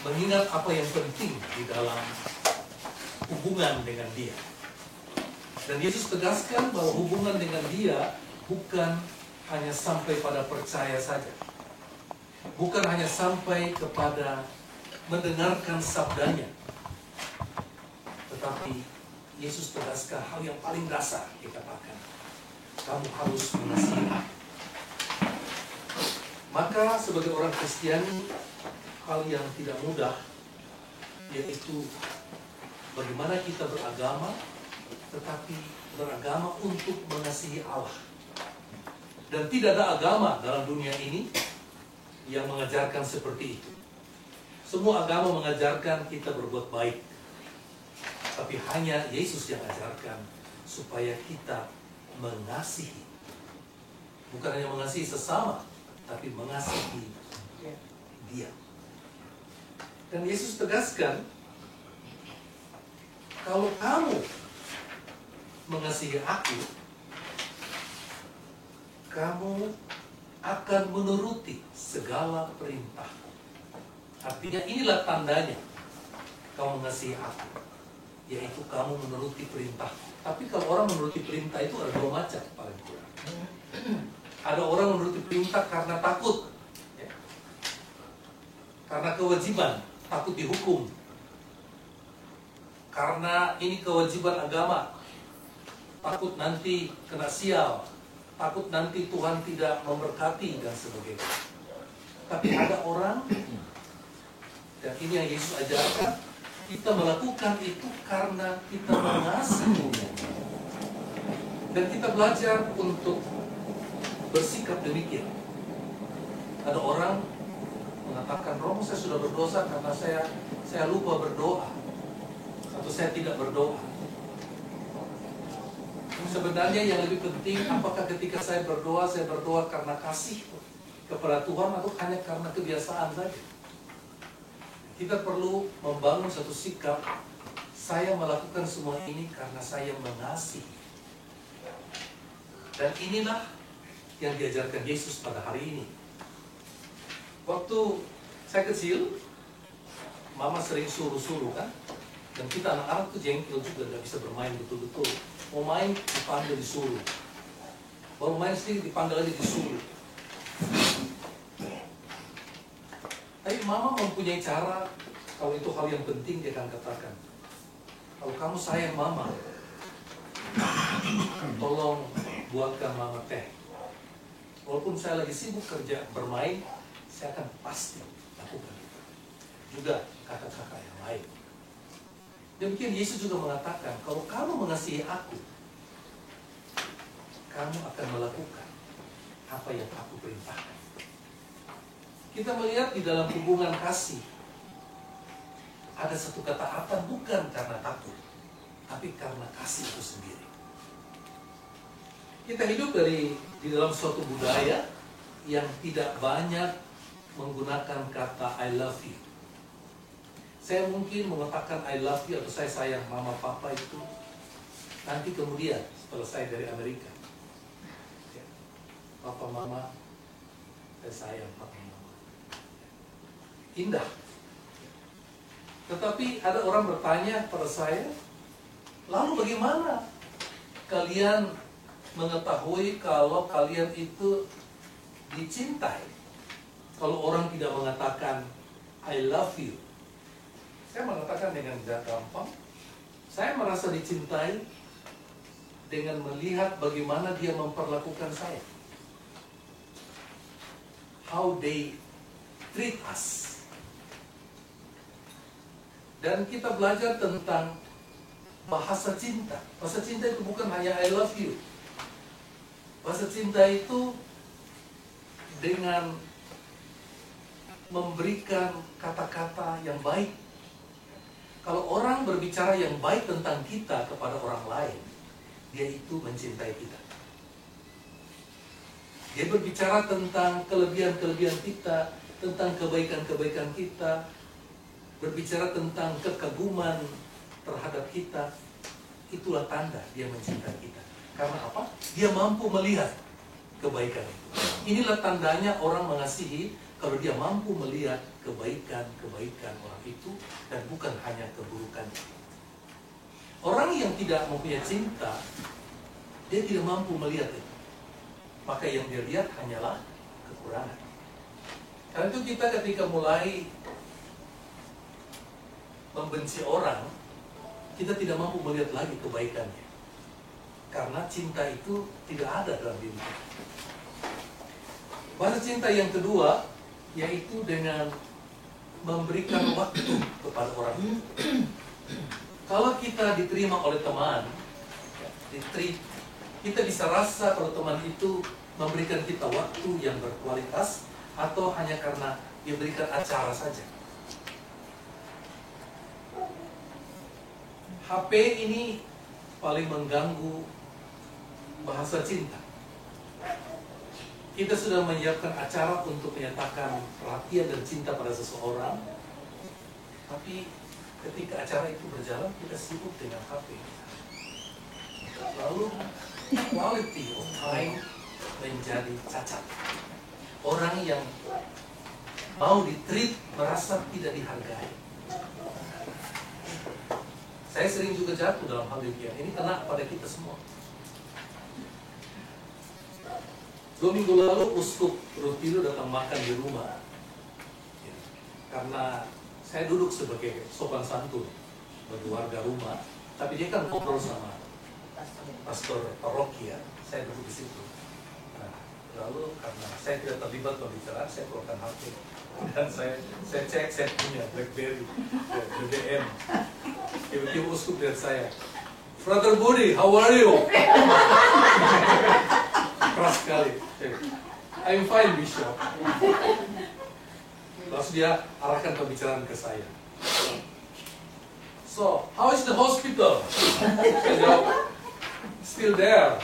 mengingat apa yang penting di dalam hubungan dengan Dia. Dan Yesus tegaskan bahwa hubungan dengan Dia bukan hanya sampai pada percaya saja. Bukan hanya sampai kepada mendengarkan sabdanya. Tetapi Yesus tegaskan hal yang paling dasar, dikatakan, kamu harus mengasihi aku. Maka sebagai orang Kristiani, hal yang tidak mudah yaitu bagaimana kita beragama, tetapi beragama untuk mengasihi Allah. Dan tidak ada agama dalam dunia ini yang mengajarkan seperti itu. Semua agama mengajarkan kita berbuat baik, tapi hanya Yesus yang ajarkan supaya kita mengasihi. Bukan hanya mengasihi sesama, tapi mengasihi Dia. Dan Yesus tegaskan, kalau kamu mengasihi aku, kamu akan menuruti segala perintah. Artinya inilah tandanya kamu mengasihi aku, yaitu kamu menuruti perintah. Tapi kalau orang menuruti perintah itu ada dua macam paling kurang. Ada orang menuruti perintah karena takut, ya. Karena kewajiban, takut dihukum. Karena ini kewajiban agama, takut nanti kena sial, takut nanti Tuhan tidak memberkati dan sebagainya. Tapi ada orang, dan ini yang Yesus ajarkan, kita melakukan itu karena kita mengasihinya. Dan kita belajar untuk bersikap demikian. Ada orang mengatakan, Romo, saya sudah berdosa karena saya lupa berdoa, atau saya tidak berdoa. Sebenarnya yang lebih penting, apakah ketika saya berdoa karena kasih kepada Tuhan atau hanya karena kebiasaan saja? Kita perlu membangun satu sikap, saya melakukan semua ini karena saya mengasihi. Dan inilah yang diajarkan Yesus pada hari ini. Waktu saya kecil, Mama sering suruh-suruh kan, dan kita anak-anak tuh jengkel juga, gak bisa bermain betul-betul. Mau main dipanggil disuruh, baru main sedikit dipanggil lagi disuruh. Tapi Mama mempunyai cara, kalau itu hal yang penting dia akan katakan, kalau kamu sayang Mama, tolong buatkan Mama teh. Walaupun saya lagi sibuk kerja bermain, saya akan pasti lakukan itu. Juga kakak-kakak yang lain. Demikian Yesus juga mengatakan, kalau kamu mengasihi aku, kamu akan melakukan apa yang aku perintahkan. Kita melihat di dalam hubungan kasih, ada satu ketaatan bukan karena takut, tapi karena kasih itu sendiri. Kita hidup di dalam suatu budaya yang tidak banyak menggunakan kata I love you. Saya mungkin mengatakan I love you atau saya sayang mama papa itu nanti kemudian setelah saya dari Amerika. Ya. Papa mama, saya sayang papa mama. Indah. Tetapi ada orang bertanya pada saya, lalu bagaimana kalian mengetahui kalau kalian itu dicintai? Kalau orang tidak mengatakan I love you, saya mengatakan dengan gampang, saya merasa dicintai dengan melihat bagaimana dia memperlakukan saya, how they treat us. Dan kita belajar tentang bahasa cinta. Bahasa cinta itu bukan hanya I love you. Bahasa cinta itu dengan memberikan kata-kata yang baik. Kalau orang berbicara yang baik tentang kita kepada orang lain, dia itu mencintai kita. Dia berbicara tentang kelebihan-kelebihan kita, tentang kebaikan-kebaikan kita, berbicara tentang kekaguman terhadap kita. Itulah tanda dia mencintai kita. Karena apa? Dia mampu melihat kebaikan itu. Inilah tandanya orang mengasihi, kalau dia mampu melihat kebaikan orang itu dan bukan hanya keburukannya. Orang yang tidak mempunyai cinta, dia tidak mampu melihat itu. Maka yang dia lihat hanyalah kekurangan. Karena itu kita ketika mulai membenci orang, kita tidak mampu melihat lagi kebaikannya. Karena cinta itu tidak ada dalam diri kita. Bahasa cinta yang kedua, yaitu dengan memberikan waktu kepada orang itu. Kalau kita diterima oleh teman, kita bisa rasa kalau teman itu memberikan kita waktu yang berkualitas atau hanya karena dia berikan acara saja. HP ini paling mengganggu bahasa cinta. Kita sudah menyiapkan acara untuk menyatakan perhatian dan cinta pada seseorang, tapi ketika acara itu berjalan, kita sibuk dengan HP. Lalu quality of time menjadi cacat. Orang yang mau di-treat merasa tidak dihargai. Saya sering juga jatuh dalam hal demikian. Ini kena pada kita semua. 2 minggu lalu Uskup Rutilo datang makan di rumah. Karena saya duduk sebagai sopan santun bagi warga rumah, tapi dia kan ngobrol sama pastor paroki ya. Saya duduk di situ. Nah, lalu karena saya tidak terlibat pembicaraan, saya keluarkan HP dan saya cek settingnya BlackBerry, BBM. Tiba-tiba Uskup lihat saya, Brother Budi, how are you? Keras sekali. I'm fine, Bishop. Lalu dia arahkan pembicaraan ke saya. So, how is the hospital? Saya jawab, still there.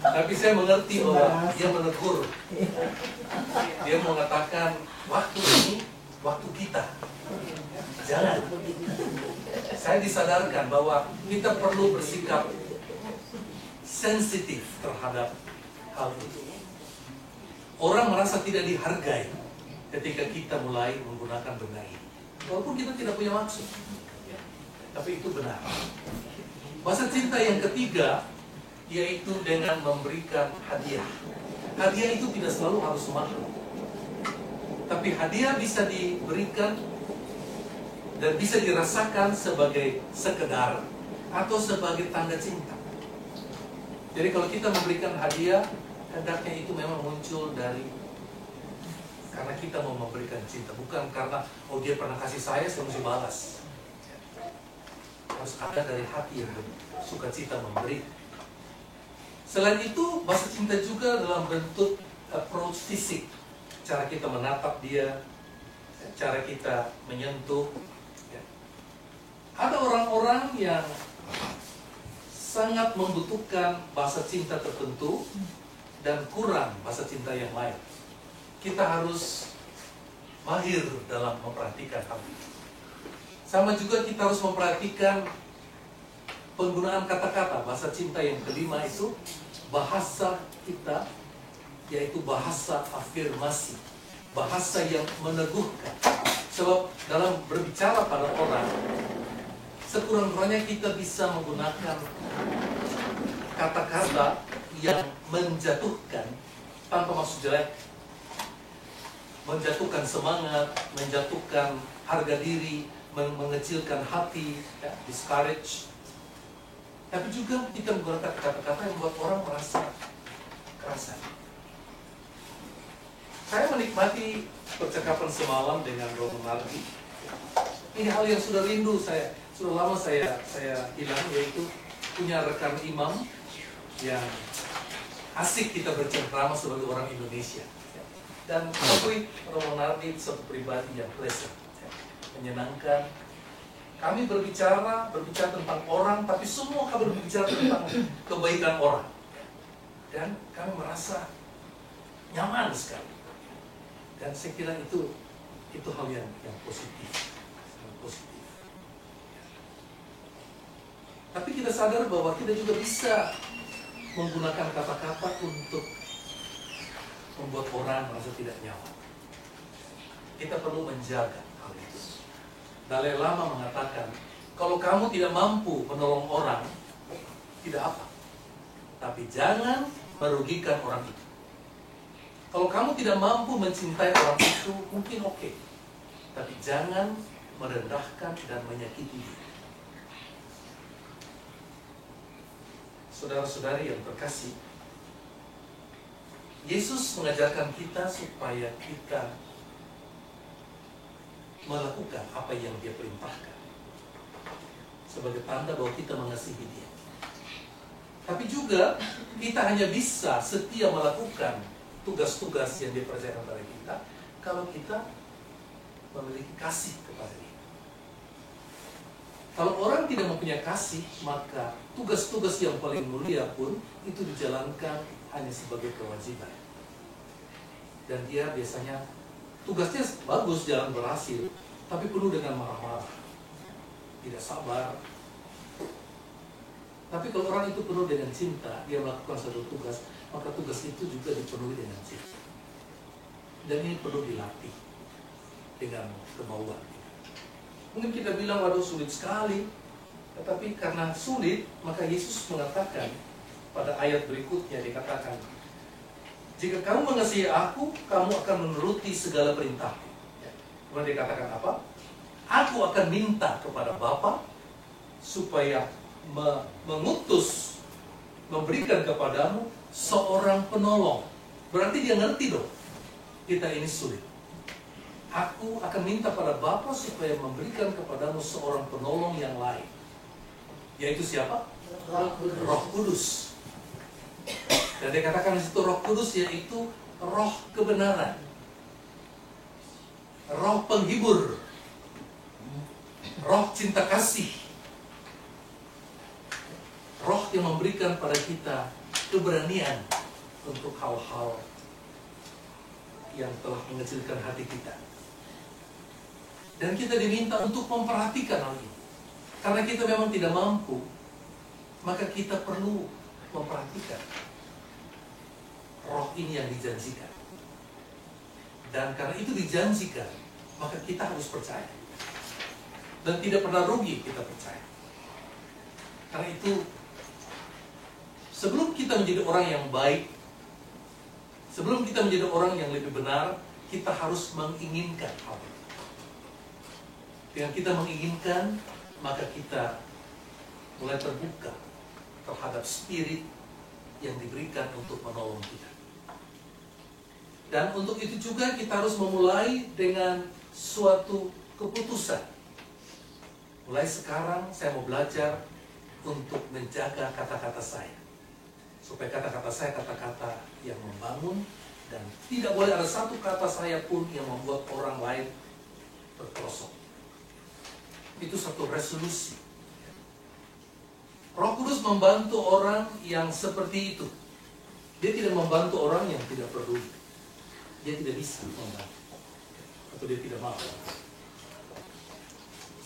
Tapi saya mengerti bahwa dia menegur. Dia mengatakan, waktu ini, waktu kita. Jangan. Saya disadarkan bahwa kita perlu bersikap sensitif terhadap hal itu. Orang merasa tidak dihargai ketika kita mulai menggunakan benda ini. Walaupun kita tidak punya maksud. Tapi itu benar. Bahasa cinta yang ketiga, yaitu dengan memberikan hadiah. Hadiah itu tidak selalu harus mahal. Tapi hadiah bisa diberikan dan bisa dirasakan sebagai sekedar atau sebagai tanda cinta. Jadi kalau kita memberikan hadiah, hendaknya itu memang muncul dari karena kita mau memberikan cinta, bukan karena oh dia pernah kasih saya mesti balas. Harus ada dari hati yang sukacita memberi. Selain itu, bahasa cinta juga dalam bentuk approach fisik, cara kita menatap dia, cara kita menyentuh. Ada orang-orang yang sangat membutuhkan bahasa cinta tertentu dan kurang bahasa cinta yang lain. Kita harus mahir dalam memperhatikan hal itu. Sama juga kita harus memperhatikan penggunaan kata-kata. Bahasa cinta yang kelima itu bahasa kita, yaitu bahasa afirmasi, bahasa yang meneguhkan. Sebab dalam berbicara pada orang, sekurang-kurangnya kita bisa menggunakan kata-kata yang menjatuhkan tanpa maksud jelek, menjatuhkan semangat, menjatuhkan harga diri, mengecilkan hati, ya, discourage. Tapi juga kita menggunakan kata-kata yang membuat orang merasa kerasan. Saya menikmati percakapan semalam dengan Romo Nardi. Ini hal yang sudah rindu saya. Sudah lama saya hilang, yaitu punya rekan imam yang asik kita bercengkrama sebagai orang Indonesia. Dan akui Romo Nardi satu pribadi yang pleasant, menyenangkan. Kami berbicara tentang orang, tapi semua kami berbicara tentang kebaikan orang. Dan kami merasa nyaman sekali. Dan saya kira itu hal yang positif. Tapi kita sadar bahwa kita juga bisa menggunakan kata-kata untuk membuat orang merasa tidak nyaman. kita perlu menjaga hal itu. Dalai Lama mengatakan, kalau kamu tidak mampu menolong orang, tidak apa. Tapi jangan merugikan orang itu. Kalau kamu tidak mampu mencintai orang itu, mungkin oke. Tapi jangan merendahkan dan menyakiti dia. Saudara-saudari yang terkasih, Yesus mengajarkan kita supaya kita melakukan apa yang Dia perintahkan sebagai tanda bahwa kita mengasihi Dia. Tapi juga kita hanya bisa setia melakukan tugas-tugas yang Dia percayakan kepada kita kalau kita memiliki kasih kepada Dia. Kalau orang tidak mempunyai kasih, maka tugas-tugas yang paling mulia pun itu dijalankan hanya sebagai kewajiban. Dan dia biasanya tugasnya bagus, jalan berhasil, tapi penuh dengan marah-marah, tidak sabar. Tapi kalau orang itu penuh dengan cinta, dia melakukan satu tugas, maka tugas itu juga dipenuhi dengan cinta. Dan ini perlu dilatih dengan kemauan. Mungkin kita bilang, waduh sulit sekali. Tetapi karena sulit, maka Yesus mengatakan pada ayat berikutnya, dikatakan, jika kamu mengasihi aku, kamu akan menuruti segala perintahku. Kemudian dikatakan apa? Aku akan minta kepada Bapa supaya mengutus, memberikan kepadamu seorang penolong. Berarti dia ngerti dong, kita ini sulit. Aku akan minta pada Bapa supaya memberikan kepadamu seorang penolong yang lain. Yaitu siapa? Roh Kudus. Dan dikatakan di situ Roh Kudus yaitu roh kebenaran, roh penghibur, roh cinta kasih, roh yang memberikan pada kita keberanian untuk hal-hal yang telah mengecilkan hati kita. Dan kita diminta untuk memperhatikan hal ini. Karena kita memang tidak mampu, maka kita perlu memperhatikan roh ini yang dijanjikan. Dan karena itu dijanjikan, maka kita harus percaya. Dan tidak pernah rugi kita percaya. Karena itu, sebelum kita menjadi orang yang baik, sebelum kita menjadi orang yang lebih benar, kita harus menginginkan hal itu. Dengan kita menginginkan, maka kita mulai terbuka terhadap spirit yang diberikan untuk menolong kita. Dan untuk itu juga kita harus memulai dengan suatu keputusan. Mulai sekarang saya mau belajar untuk menjaga kata-kata saya. Supaya kata-kata saya kata-kata yang membangun, dan tidak boleh ada satu kata saya pun yang membuat orang lain terperosok. Itu satu resolusi. Roh Kudus membantu orang yang seperti itu. Dia tidak membantu orang yang tidak peduli. Dia tidak bisa membantu, atau dia tidak mau.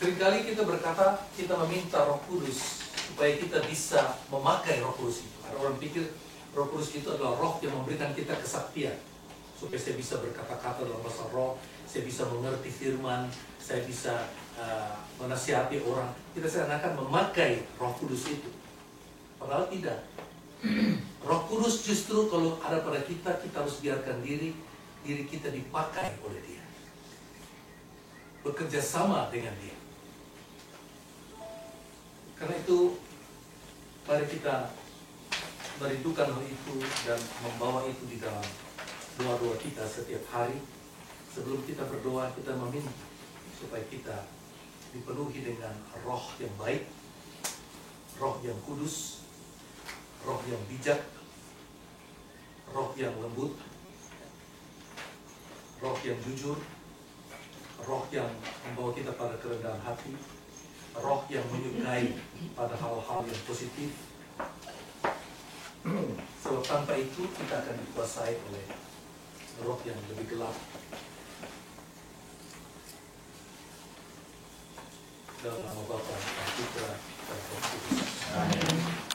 Seringkali kita berkata, kita meminta Roh Kudus supaya kita bisa memakai Roh Kudus itu. Ada orang pikir Roh Kudus itu adalah roh yang memberikan kita kesaktian, supaya saya bisa berkata-kata dalam bahasa roh, saya bisa mengerti firman, saya bisa menasihati orang. Kita seakan-akan memakai Roh Kudus itu. Padahal tidak. Roh Kudus justru kalau ada pada kita, kita harus biarkan diri kita dipakai oleh Dia. Bekerja sama dengan Dia. Karena itu, mari kita merindukan hal itu dan membawa itu di dalam doa-doa kita setiap hari. Sebelum kita berdoa, kita meminta supaya kita dipenuhi dengan roh yang baik, roh yang kudus, roh yang bijak, roh yang lembut, roh yang jujur, roh yang membawa kita pada kerendahan hati, roh yang menyukai pada hal-hal yang positif. Sebab tanpa itu kita akan dikuasai oleh roh yang lebih gelap. Dalam nama Bapa dan Putra dan Roh Kudus. Amin.